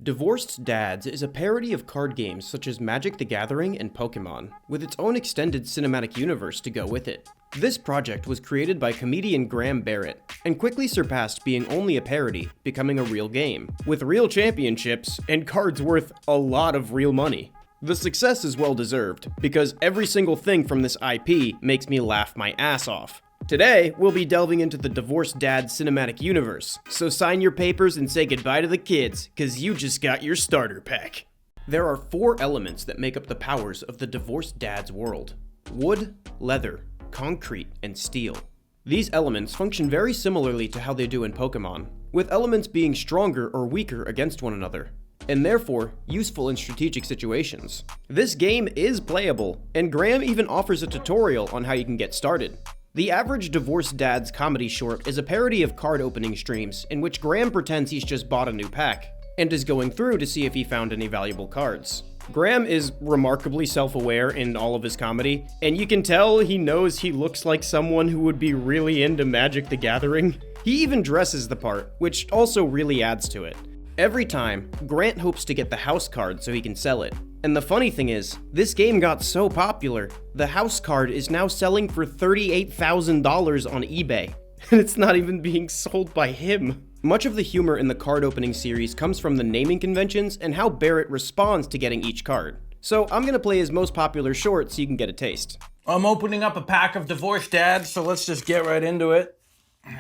Divorced Dads is a parody of card games such as Magic the Gathering and Pokemon, with its own extended cinematic universe to go with it. This project was created by comedian Graham Barrett, and quickly surpassed being only a parody, becoming a real game, with real championships and cards worth a lot of real money. The success is well deserved, because every single thing from this IP makes me laugh my ass off. Today, we'll be delving into the Divorced Dad cinematic universe, so sign your papers and say goodbye to the kids, cause you just got your starter pack. There are 4 elements that make up the powers of the Divorced Dad's world: wood, leather, concrete, and steel. These elements function very similarly to how they do in Pokemon, with elements being stronger or weaker against one another, and therefore useful in strategic situations. This game is playable, and Graham even offers a tutorial on how you can get started. The average Divorced Dad's comedy short is a parody of card opening streams in which Graham pretends he's just bought a new pack, and is going through to see if he found any valuable cards. Graham is remarkably self-aware in all of his comedy, and you can tell he knows he looks like someone who would be really into Magic the Gathering. He even dresses the part, which also really adds to it. Every time, Grant hopes to get the house card so he can sell it. And the funny thing is, this game got so popular, the house card is now selling for $38,000 on eBay, and it's not even being sold by him. Much of the humor in the card opening series comes from the naming conventions and how Barrett responds to getting each card. So I'm gonna play his most popular short so you can get a taste. I'm opening up a pack of Divorced Dads, so let's just get right into it.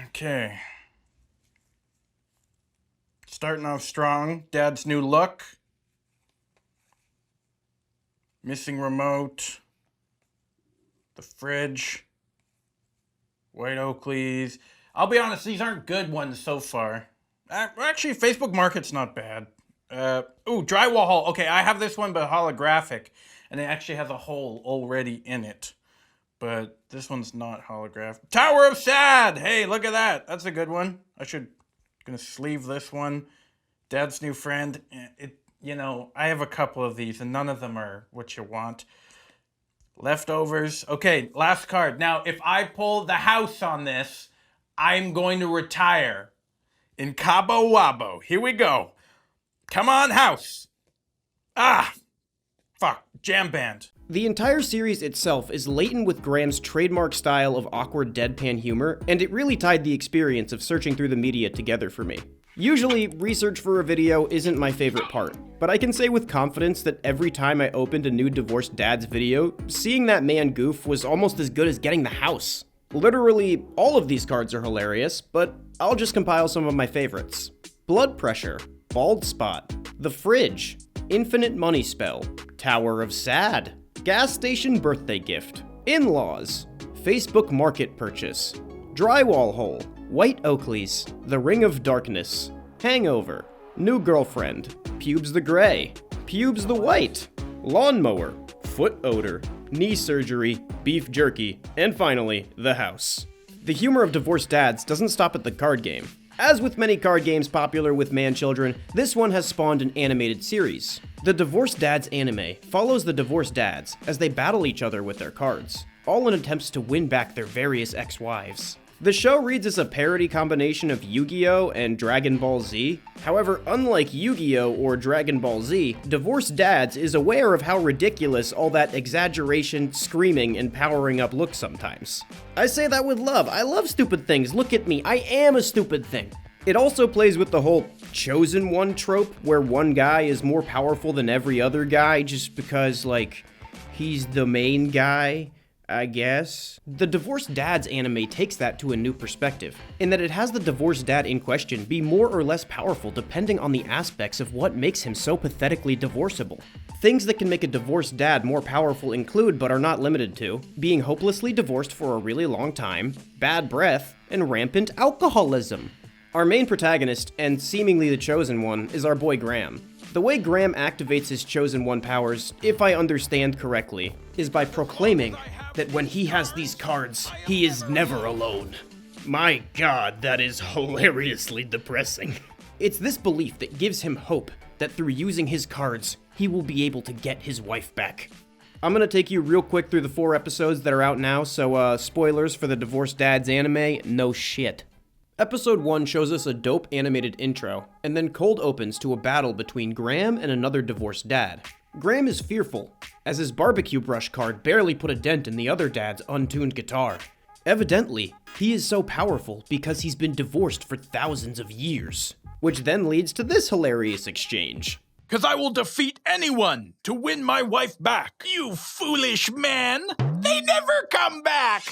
Okay. Starting off strong, Dad's new look. Missing remote. The fridge. White Oakleys. I'll be honest, these aren't good ones so far. Actually, Facebook Market's not bad. Drywall hole. Okay, I have this one, but holographic. And it actually has a hole already in it. But this one's not holographic. Tower of Sad! Hey, look at that. That's a good one. Gonna sleeve this one. Dad's new friend. I have a couple of these, and none of them are what you want. Leftovers. Okay, last card. Now, if I pull the house on this, I'm going to retire. In Cabo Wabo. Here we go. Come on, house. Jam band. The entire series itself is laden with Graham's trademark style of awkward deadpan humor, and it really tied the experience of searching through the media together for me. Usually, research for a video isn't my favorite part, but I can say with confidence that every time I opened a new Divorced Dad's video, seeing that man goof was almost as good as getting the house. Literally, all of these cards are hilarious, but I'll just compile some of my favorites. Blood Pressure, Bald Spot, The Fridge, Infinite Money Spell, Tower of Sad, Gas Station Birthday Gift, In-Laws, Facebook Market Purchase, Drywall Hole, White Oakleys, The Ring of Darkness, Hangover, New Girlfriend, Pubes the Gray, Pubes the White, Lawnmower, Foot Odor, Knee Surgery, Beef Jerky, and finally, The House. The humor of Divorced Dads doesn't stop at the card game. As with many card games popular with man-children, this one has spawned an animated series. The Divorced Dads anime follows the Divorced Dads as they battle each other with their cards, all in attempts to win back their various ex-wives. The show reads as a parody combination of Yu-Gi-Oh! And Dragon Ball Z. However, unlike Yu-Gi-Oh! Or Dragon Ball Z, Divorced Dads is aware of how ridiculous all that exaggeration, screaming, and powering up looks sometimes. I say that with love. I love stupid things. Look at me. I am a stupid thing. It also plays with the whole chosen one trope, where one guy is more powerful than every other guy just because, he's the main guy, I guess. The Divorced Dads anime takes that to a new perspective, in that it has the divorced dad in question be more or less powerful depending on the aspects of what makes him so pathetically divorceable. Things that can make a divorced dad more powerful include, but are not limited to, being hopelessly divorced for a really long time, bad breath, and rampant alcoholism. Our main protagonist, and seemingly the chosen one, is our boy Graham. The way Graham activates his chosen one powers, if I understand correctly, is by proclaiming that when he has these cards, he is never alone. My god, that is hilariously depressing. It's this belief that gives him hope that through using his cards, he will be able to get his wife back. I'm gonna take you real quick through the 4 episodes that are out now, so spoilers for the Divorced Dads anime, no shit. Episode 1 shows us a dope animated intro, and then cold opens to a battle between Graham and another divorced dad. Graham is fearful, as his barbecue brush card barely put a dent in the other dad's untuned guitar. Evidently, he is so powerful because he's been divorced for thousands of years. Which then leads to this hilarious exchange. "'Cause I will defeat anyone to win my wife back. You foolish man! They never come back!"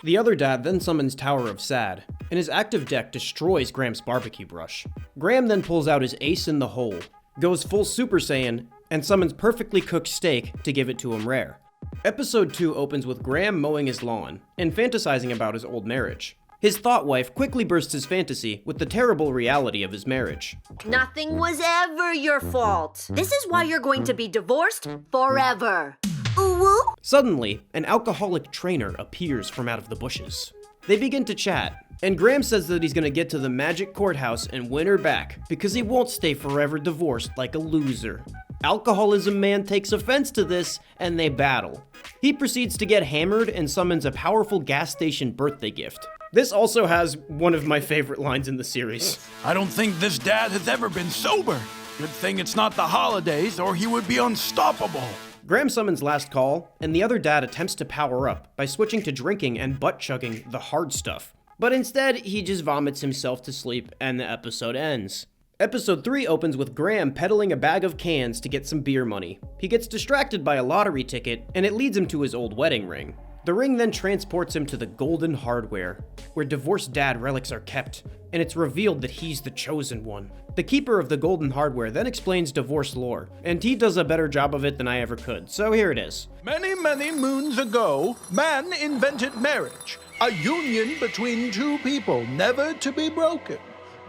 The other dad then summons Tower of Sad, and his active deck destroys Graham's barbecue brush. Graham then pulls out his ace in the hole, goes full Super Saiyan, and summons perfectly cooked steak to give it to him rare. Episode 2 opens with Graham mowing his lawn and fantasizing about his old marriage. His thought wife quickly bursts his fantasy with the terrible reality of his marriage. "Nothing was ever your fault. This is why you're going to be divorced forever." Ooh. Suddenly, an alcoholic trainer appears from out of the bushes. They begin to chat, and Graham says that he's gonna get to the magic courthouse and win her back because he won't stay forever divorced like a loser. Alcoholism Man takes offense to this, and they battle. He proceeds to get hammered and summons a powerful gas station birthday gift. This also has one of my favorite lines in the series. "I don't think this dad has ever been sober. Good thing it's not the holidays, or he would be unstoppable." Graham summons Last Call, and the other dad attempts to power up by switching to drinking and butt-chugging the hard stuff. But instead, he just vomits himself to sleep, and the episode ends. Episode 3 opens with Graham peddling a bag of cans to get some beer money. He gets distracted by a lottery ticket, and it leads him to his old wedding ring. The ring then transports him to the Golden Hardware, where divorced dad relics are kept, and it's revealed that he's the chosen one. The keeper of the Golden Hardware then explains divorce lore, and he does a better job of it than I ever could, so here it is. "Many, many moons ago, man invented marriage, a union between two people never to be broken.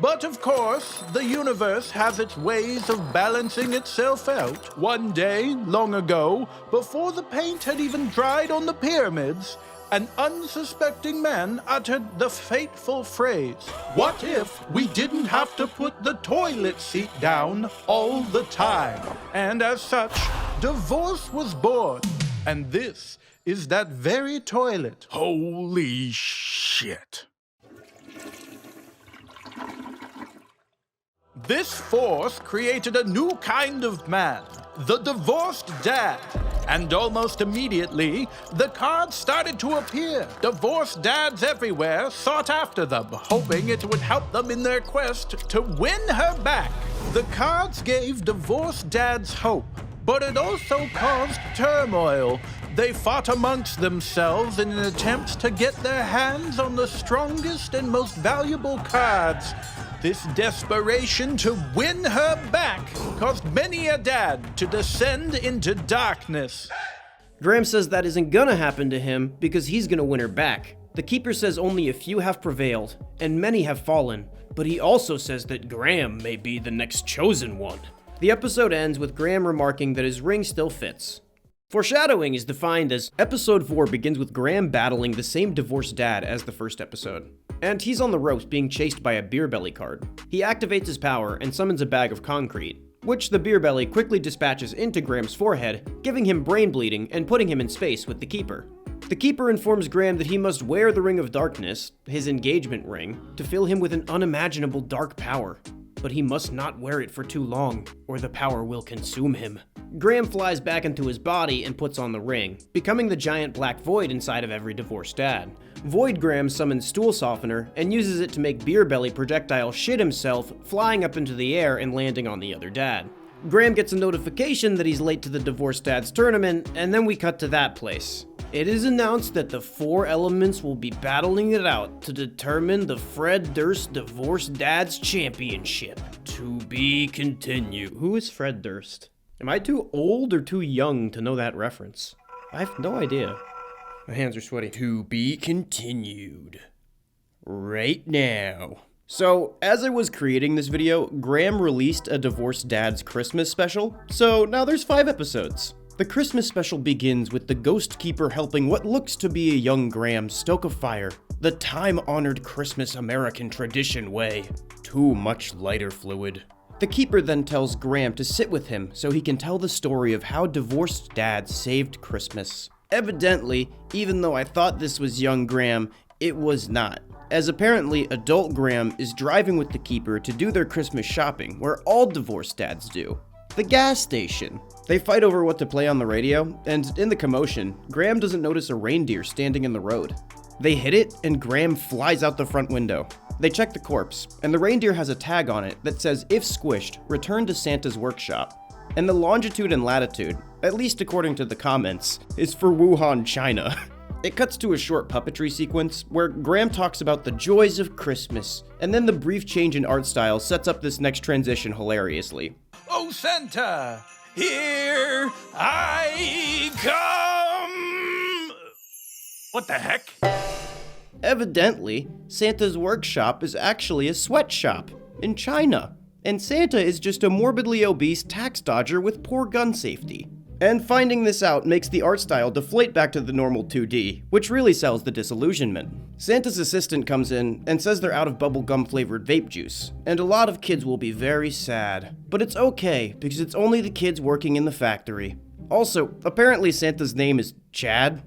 But of course, the universe has its ways of balancing itself out. One day, long ago, before the paint had even dried on the pyramids, an unsuspecting man uttered the fateful phrase, 'What if we didn't have to put the toilet seat down all the time?' And as such, divorce was born. And this is that very toilet." Holy shit. This force created a new kind of man, the divorced dad. And almost immediately, the cards started to appear. Divorced dads everywhere sought after them, hoping it would help them in their quest to win her back. The cards gave divorced dads hope, but it also caused turmoil. They fought amongst themselves in an attempt to get their hands on the strongest and most valuable cards. This desperation to win her back caused many a dad to descend into darkness. Graham says that isn't gonna happen to him because he's gonna win her back. The keeper says only a few have prevailed, and many have fallen, but he also says that Graham may be the next chosen one. The episode ends with Graham remarking that his ring still fits. Foreshadowing is defined as episode 4 begins with Graham battling the same divorced dad as the first episode. And he's on the ropes being chased by a beer belly card. He activates his power and summons a bag of concrete, which the beer belly quickly dispatches into Graham's forehead, giving him brain bleeding and putting him in space with the keeper. The keeper informs Graham that he must wear the Ring of Darkness, his engagement ring, to fill him with an unimaginable dark power. But he must not wear it for too long, or the power will consume him. Graham flies back into his body and puts on the ring, becoming the giant black void inside of every divorced dad. Void Graham summons Stool Softener and uses it to make Beer Belly projectile shit himself, flying up into the air and landing on the other dad. Graham gets a notification that he's late to the divorced dad's tournament, and then we cut to that place. It is announced that the 4 elements will be battling it out to determine the Fred Durst Divorced Dad's Championship. To be continued. Who is Fred Durst? Am I too old or too young to know that reference? I have no idea. My hands are sweaty. To be continued. Right now. So, as I was creating this video, Graham released a Divorced Dad's Christmas special, so now there's 5 episodes. The Christmas special begins with the Ghost Keeper helping what looks to be a young Graham stoke a fire, the time-honored Christmas American tradition way. Too much lighter fluid. The Keeper then tells Graham to sit with him so he can tell the story of how divorced dad saved Christmas. Evidently, even though I thought this was young Graham, It was not, as apparently adult Graham is driving with the keeper to do their Christmas shopping, where all divorced dads do. The gas station. They fight over what to play on the radio, and in the commotion, Graham doesn't notice a reindeer standing in the road. They hit it, and Graham flies out the front window. They check the corpse, and the reindeer has a tag on it that says, "If squished, return to Santa's workshop." And the longitude and latitude, at least according to the comments, is for Wuhan, China. It cuts to a short puppetry sequence where Graham talks about the joys of Christmas, and then the brief change in art style sets up this next transition hilariously. Oh, Santa, here I come! What the heck? Evidently, Santa's workshop is actually a sweatshop in China, and Santa is just a morbidly obese tax dodger with poor gun safety. And finding this out makes the art style deflate back to the normal 2D, which really sells the disillusionment. Santa's assistant comes in and says they're out of bubblegum flavored vape juice, and a lot of kids will be very sad. But it's okay, because it's only the kids working in the factory. Also, apparently Santa's name is Chad.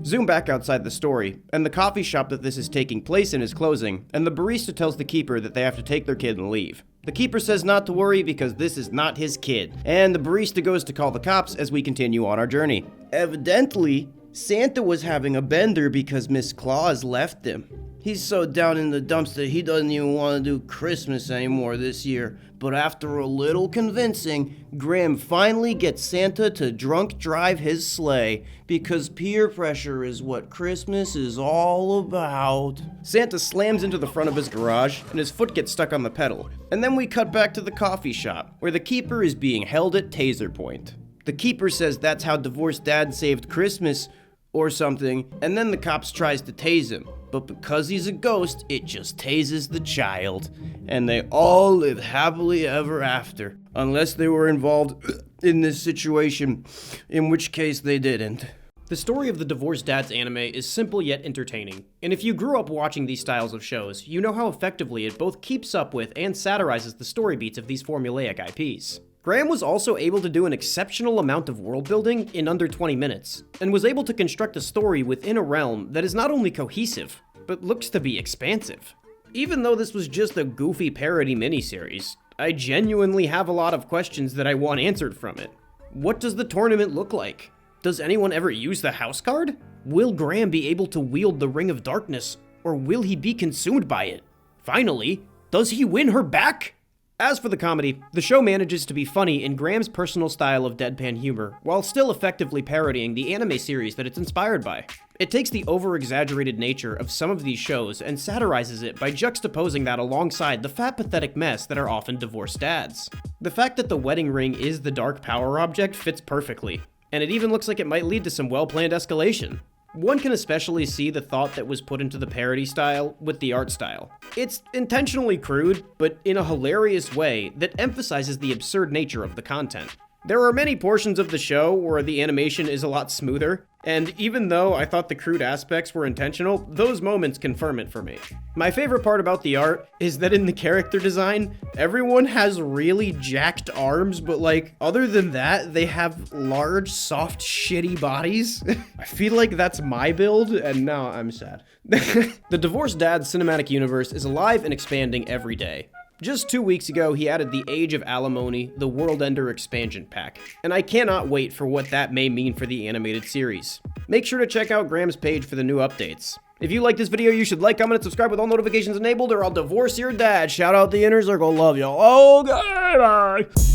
Zoom back outside the story, and the coffee shop that this is taking place in is closing, and the barista tells the keeper that they have to take their kid and leave. The keeper says not to worry because this is not his kid, and the barista goes to call the cops as we continue on our journey. Evidently, Santa was having a bender because Miss Claus left him. He's so down in the dumps that he doesn't even want to do Christmas anymore this year. But after a little convincing, Graham finally gets Santa to drunk drive his sleigh because peer pressure is what Christmas is all about. Santa slams into the front of his garage and his foot gets stuck on the pedal. And then we cut back to the coffee shop where the keeper is being held at taser point. The keeper says that's how divorced dad saved Christmas or something, and then the cops tries to tase him. But because he's a ghost, it just tases the child. And they all live happily ever after. Unless they were involved in this situation, in which case they didn't. The story of the Divorced Dads anime is simple yet entertaining. And if you grew up watching these styles of shows, you know how effectively it both keeps up with and satirizes the story beats of these formulaic IPs. Graham was also able to do an exceptional amount of world building in under 20 minutes, and was able to construct a story within a realm that is not only cohesive, but looks to be expansive. Even though this was just a goofy parody miniseries, I genuinely have a lot of questions that I want answered from it. What does the tournament look like? Does anyone ever use the house card? Will Graham be able to wield the Ring of Darkness, or will he be consumed by it? Finally, does he win her back? As for the comedy, the show manages to be funny in Graham's personal style of deadpan humor, while still effectively parodying the anime series that it's inspired by. It takes the over-exaggerated nature of some of these shows and satirizes it by juxtaposing that alongside the fat, pathetic mess that are often divorced dads. The fact that the wedding ring is the dark power object fits perfectly, and it even looks like it might lead to some well-planned escalation. One can especially see the thought that was put into the parody style with the art style. It's intentionally crude, but in a hilarious way that emphasizes the absurd nature of the content. There are many portions of the show where the animation is a lot smoother, and even though I thought the crude aspects were intentional, those moments confirm it for me. My favorite part about the art is that in the character design, everyone has really jacked arms, but like, other than that, they have large, soft, shitty bodies. I feel like that's my build, and now I'm sad. The Divorced Dad cinematic universe is alive and expanding every day. Just 2 weeks ago, he added the Age of Alimony, the World Ender expansion pack, and I cannot wait for what that may mean for the animated series. Make sure to check out Graham's page for the new updates. If you like this video, you should like, comment, and subscribe with all notifications enabled, or I'll divorce your dad. Shout out the inner circle, love y'all. Oh, goodbye.